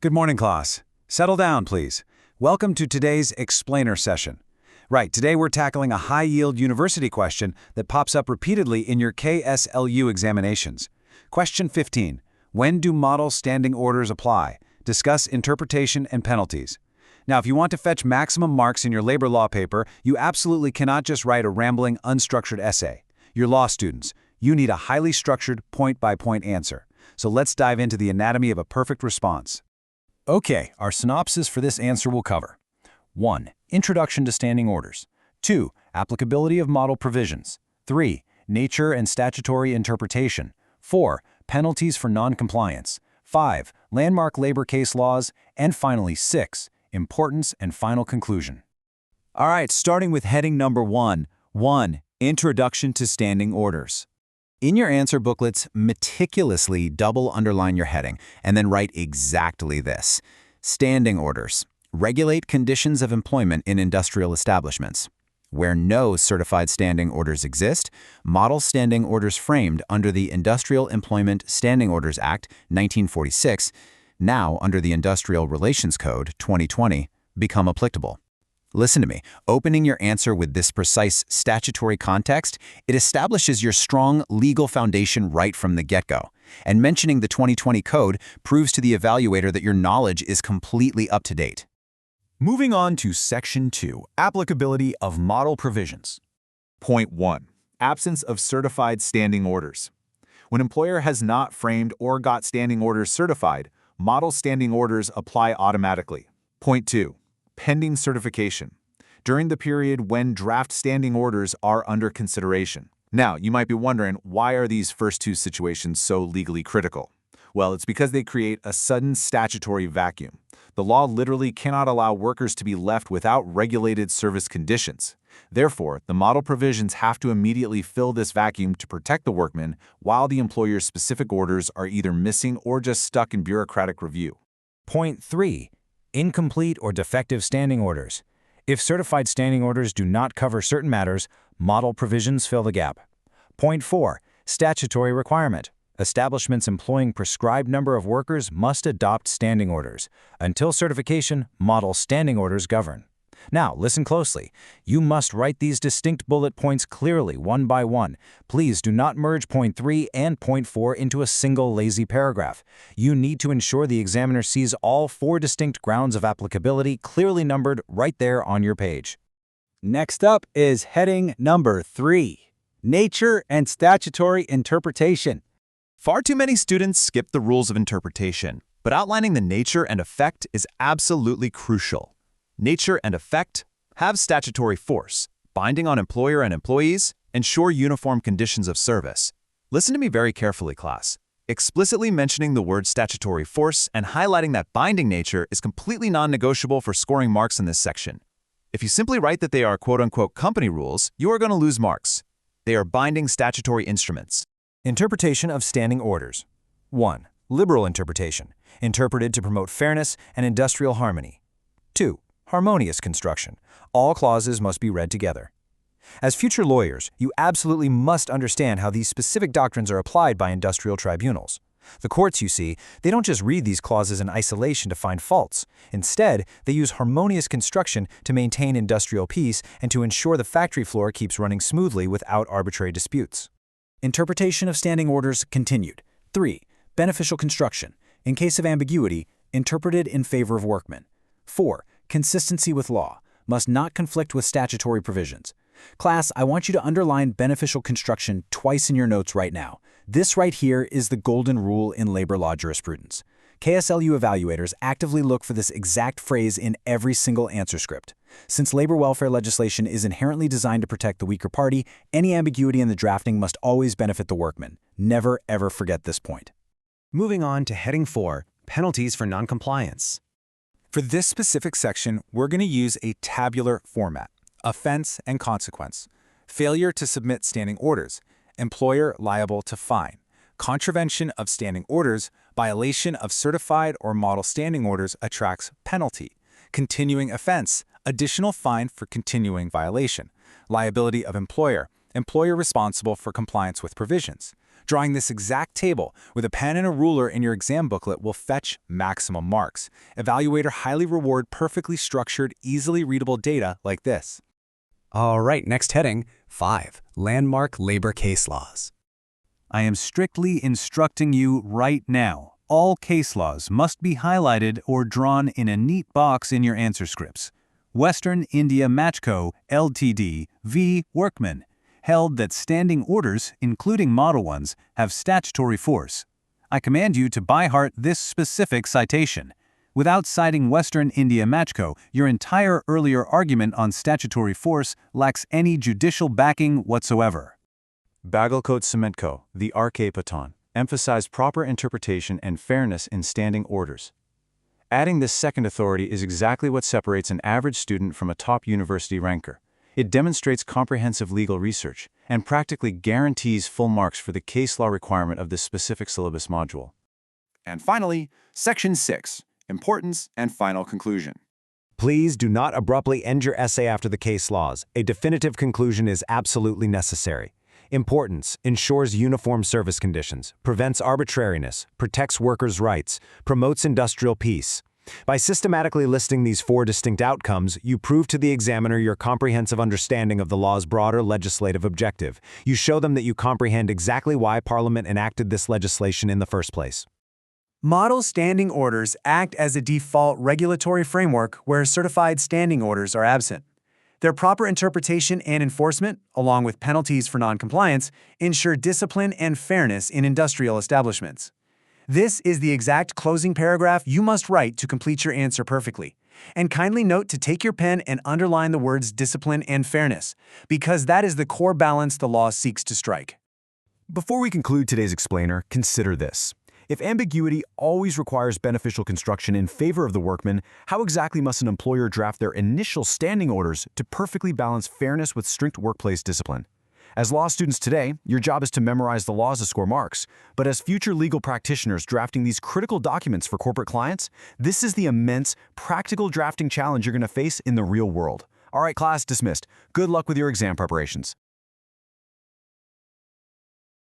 Good morning, class. Settle down, please. Welcome to today's explainer session. Right, today we're tackling a high-yield university question that pops up repeatedly in your KSLU examinations. Question 15. When do model standing orders apply? Discuss interpretation and penalties. Now, if you want to fetch maximum marks in your labor law paper, you absolutely cannot just write a rambling, unstructured essay. You're law students. You need a highly structured, point-by-point answer. So let's dive into the anatomy of a perfect response. Okay, our synopsis for this answer will cover 1. Introduction to standing orders. 2. Applicability of model provisions. 3. Nature and statutory interpretation. 4. Penalties for noncompliance. 5. Landmark labor case laws. And finally, 6. Importance and final conclusion. All right, starting with heading number 1. 1. Introduction to standing orders. In your answer booklets, meticulously double underline your heading and then write exactly this. Standing orders. Regulate conditions of employment in industrial establishments. Where no certified standing orders exist, model standing orders framed under the Industrial Employment Standing Orders Act, 1946, now under the Industrial Relations Code, 2020, become applicable. Listen to me. Opening your answer with this precise statutory context, it establishes your strong legal foundation right from the get-go. And mentioning the 2020 code proves to the evaluator that your knowledge is completely up to date. Moving on to Section 2, Applicability of Model Provisions. Point 1. Absence of certified standing orders. When employer has not framed or got standing orders certified, model standing orders apply automatically. Point 2. Pending certification. During the period when draft standing orders are under consideration. Now, you might be wondering, why are these first two situations so legally critical? Well, it's because they create a sudden statutory vacuum. The law literally cannot allow workers to be left without regulated service conditions. Therefore, the model provisions have to immediately fill this vacuum to protect the workmen while the employer's specific orders are either missing or just stuck in bureaucratic review. Point 3. Incomplete or defective standing orders. If certified standing orders do not cover certain matters, model provisions fill the gap. Point 4. Statutory requirement. Establishments employing prescribed number of workers must adopt standing orders. Until certification, model standing orders govern. Now, listen closely. You must write these distinct bullet points clearly, one by one. Please do not merge point 3 and point 4 into a single lazy paragraph. You need to ensure the examiner sees all 4 distinct grounds of applicability clearly numbered right there on your page. Next up is heading number 3. Nature and statutory interpretation. Far too many students skip the rules of interpretation, but outlining the nature and effect is absolutely crucial. Nature and effect have statutory force, binding on employer and employees, ensure uniform conditions of service. Listen to me very carefully, class. Explicitly mentioning the word statutory force and highlighting that binding nature is completely non-negotiable for scoring marks in this section. If you simply write that they are quote-unquote company rules, you are going to lose marks. They are binding statutory instruments. Interpretation of standing orders. 1. Liberal interpretation, interpreted to promote fairness and industrial harmony. 2. Harmonious construction. All clauses must be read together. As future lawyers, you absolutely must understand how these specific doctrines are applied by industrial tribunals. The courts, you see, they don't just read these clauses in isolation to find faults. Instead, they use harmonious construction to maintain industrial peace and to ensure the factory floor keeps running smoothly without arbitrary disputes. Interpretation of standing orders continued. 3. Beneficial construction. In case of ambiguity, interpreted in favor of workmen. 4. Consistency with law. Must not conflict with statutory provisions. Class, I want you to underline beneficial construction twice in your notes right now. This right here is the golden rule in labor law jurisprudence. KSLU evaluators actively look for this exact phrase in every single answer script. Since labor welfare legislation is inherently designed to protect the weaker party, any ambiguity in the drafting must always benefit the workman. Never, ever forget this point. Moving on to heading 4, Penalties for Noncompliance. For this specific section, we're going to use a tabular format. Offense and consequence. Failure to submit standing orders. Employer liable to fine. Contravention of standing orders. Violation of certified or model standing orders attracts penalty. Continuing offense. Additional fine for continuing violation. Liability of employer. Employer responsible for compliance with provisions. Drawing this exact table with a pen and a ruler in your exam booklet will fetch maximum marks. Evaluator highly reward perfectly structured, easily readable data like this. All right, next heading, 5. Landmark labor case laws. I am strictly instructing you right now. All case laws must be highlighted or drawn in a neat box in your answer scripts. Western India Match Co., Ltd. v. Workmen, held that standing orders, including model ones, have statutory force. I command you to by heart this specific citation. Without citing Western India Match Co., your entire earlier argument on statutory force lacks any judicial backing whatsoever. Bagelcote Cement Co., the RK Paton, emphasized proper interpretation and fairness in standing orders. Adding this second authority is exactly what separates an average student from a top university ranker. It demonstrates comprehensive legal research and practically guarantees full marks for the case law requirement of this specific syllabus module. And finally, Section 6, Importance and Final Conclusion. Please do not abruptly end your essay after the case laws. A definitive conclusion is absolutely necessary. Importance: ensures uniform service conditions, prevents arbitrariness, protects workers' rights, promotes industrial peace. By systematically listing these 4 distinct outcomes, you prove to the examiner your comprehensive understanding of the law's broader legislative objective. You show them that you comprehend exactly why Parliament enacted this legislation in the first place. Model standing orders act as a default regulatory framework where certified standing orders are absent. Their proper interpretation and enforcement, along with penalties for noncompliance, ensure discipline and fairness in industrial establishments. This is the exact closing paragraph you must write to complete your answer perfectly. And kindly note to take your pen and underline the words discipline and fairness, because that is the core balance the law seeks to strike. Before we conclude today's explainer, consider this. If ambiguity always requires beneficial construction in favor of the workman, how exactly must an employer draft their initial standing orders to perfectly balance fairness with strict workplace discipline? As law students today, your job is to memorize the laws to score marks. But as future legal practitioners drafting these critical documents for corporate clients, this is the immense, practical drafting challenge you're going to face in the real world. All right, class dismissed. Good luck with your exam preparations.